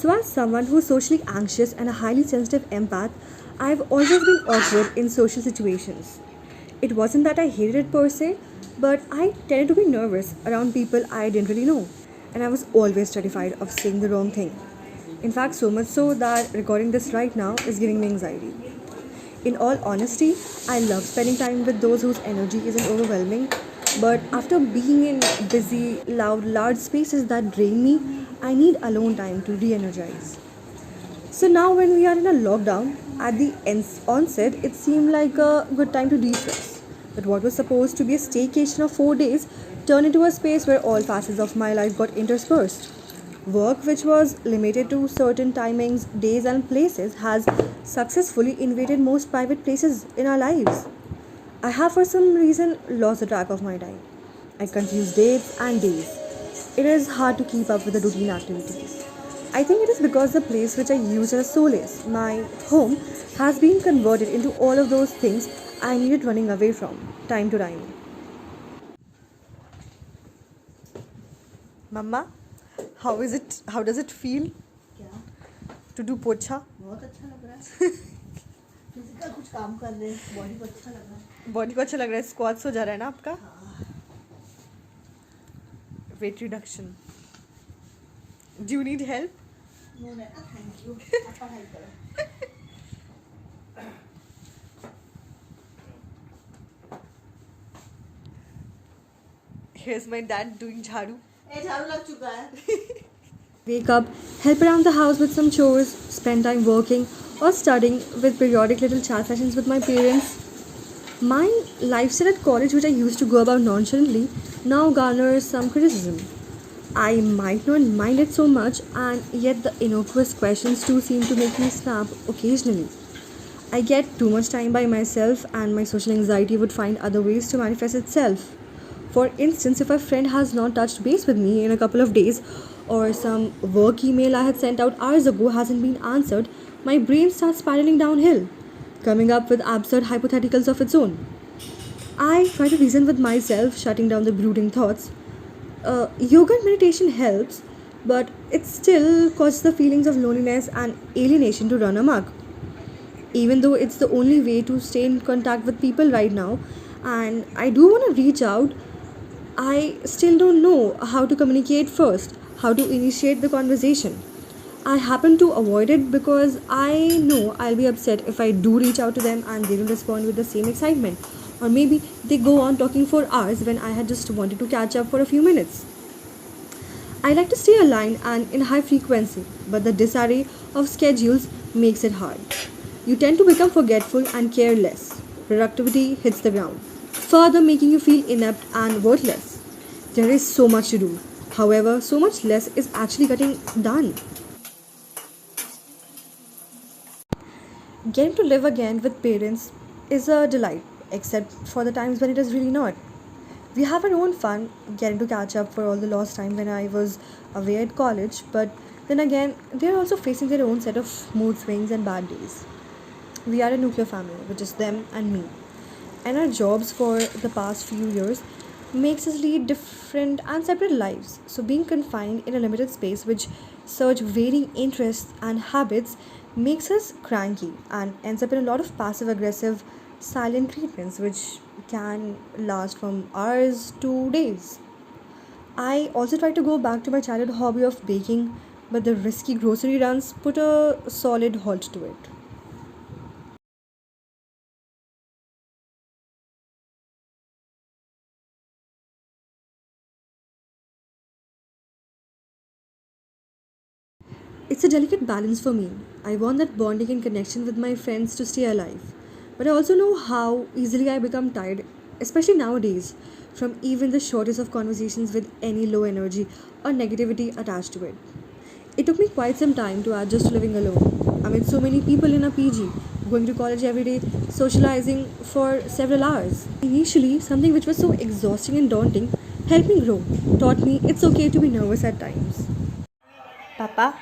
So, as someone who's socially anxious and a highly sensitive empath, I've always been awkward in social situations. It wasn't that I hated it per se, but I tended to be nervous around people I didn't really know, and I was always terrified of saying the wrong thing. In fact, so much so that recording this right now is giving me anxiety. In all honesty, I love spending time with those whose energy isn't overwhelming, but after being in busy, loud, large spaces that drain me, I need alone time to re energize. So now, when we are in a lockdown, at the onset, it seemed like a good time to de-stress. But what was supposed to be a staycation of 4 days turned into a space where all facets of my life got interspersed. Work, which was limited to certain timings, days, and places, has successfully invaded most private places in our lives. I have, for some reason, lost the track of my time. I confuse dates and days. It is hard to keep up with the routine activities. I think it is because the place which I use as a solace, my home, has been converted into all of those things I needed running away from, time to time. Mama, how is it? How does it feel क्या to do pocha? बहुत अच्छा लग रहा है physical कुछ काम कर रहे हैं बॉडी को अच्छा लग रहा है बॉडी को अच्छा लग रहा है स्क्वाट्स हो जा रहा है ना आपका हाँ weight reduction do you need help no ना थैंक यू आप पढ़ाई करो here's my dad doing jharu ए झाड़ू लग चुका है wake up, help around the house with some chores, spend time working or studying with periodic little chat sessions with my parents. My lifestyle at college, which I used to go about nonchalantly, now garners some criticism. I might not mind it so much, and yet the innocuous questions too seem to make me snap occasionally. I get too much time by myself, and my social anxiety would find other ways to manifest itself. For instance, if a friend has not touched base with me in a couple of days, or some work email I had sent out hours ago hasn't been answered, my brain starts spiraling downhill, coming up with absurd hypotheticals of its own. I try to reason with myself, shutting down the brooding thoughts. Yoga and meditation helps, but it still causes the feelings of loneliness and alienation to run amok. Even though it's the only way to stay in contact with people right now, and I do want to reach out, I still don't know how to communicate first, how to initiate the conversation. I happen to avoid it because I know I'll be upset if I do reach out to them and they don't respond with the same excitement. Or maybe they go on talking for hours when I had just wanted to catch up for a few minutes. I like to stay aligned and in high frequency, but the disarray of schedules makes it hard. You tend to become forgetful and careless. Productivity hits the ground, further making you feel inept and worthless. There is so much to do. However, so much less is actually getting done. Getting to live again with parents is a delight, except for the times when it is really not. We have our own fun getting to catch up for all the lost time when I was away at college, but then again, they're also facing their own set of mood swings and bad days. We are a nuclear family, which is them and me. And our jobs for the past few years makes us lead different and separate lives. So being confined in a limited space which such varying interests and habits makes us cranky and ends up in a lot of passive aggressive silent treatments which can last from hours to days. I also try to go back to my childhood hobby of baking, but the risky grocery runs put a solid halt to it. It's a delicate balance for me. I want that bonding and connection with my friends to stay alive. But I also know how easily I become tired, especially nowadays, from even the shortest of conversations with any low energy or negativity attached to it. It took me quite some time to adjust to living alone. I met so many people in a PG, going to college every day, socializing for several hours. Initially, something which was so exhausting and daunting helped me grow, taught me it's okay to be nervous at times. Papa,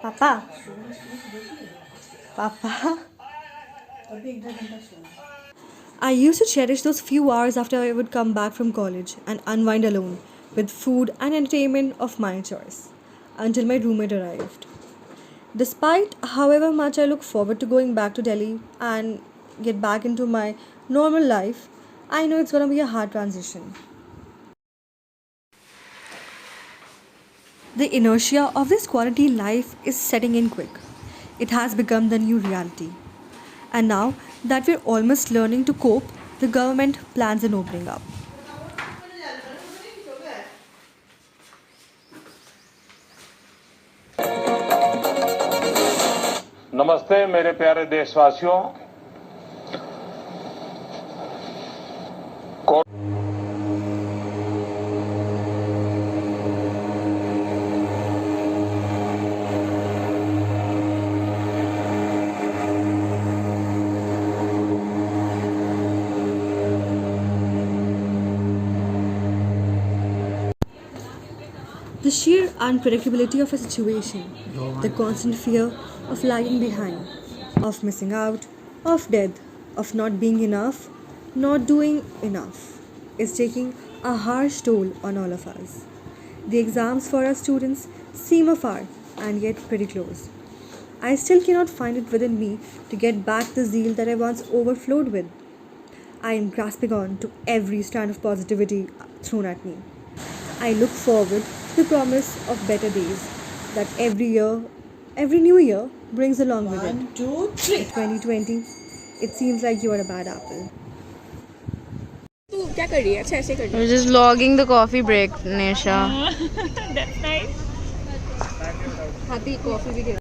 Papa, Papa. अभी एक डेढ़ घंटा सोना I used to cherish those few hours after I would come back from college and unwind alone with food and entertainment of my choice. until my roommate arrived. Despite however much I look forward to going back to Delhi and get back into my normal life, I know it's gonna be a hard transition. The inertia of this quality life is setting in quick. It has become the new reality. And now that we're almost learning to cope, the government plans on opening up. नमस्ते मेरे प्यारे देशवासियों। The sheer unpredictability of a situation, the constant fear of lagging behind, of missing out, of death, of not being enough, not doing enough, is taking a harsh toll on all of us. The exams for our students seem afar and yet pretty close. I still cannot find it within me to get back the zeal that I once overflowed with. I am grasping on to every strand of positivity thrown at me. I look forward to the promise of better days that every year, every new year brings along with it. 1, 2, 3. 2020, it seems like you are a bad apple. तू क्या कर रही है? अच्छा ऐसे कर रही We're just logging the coffee break, Nisha. है. That's nice. Happy coffee week.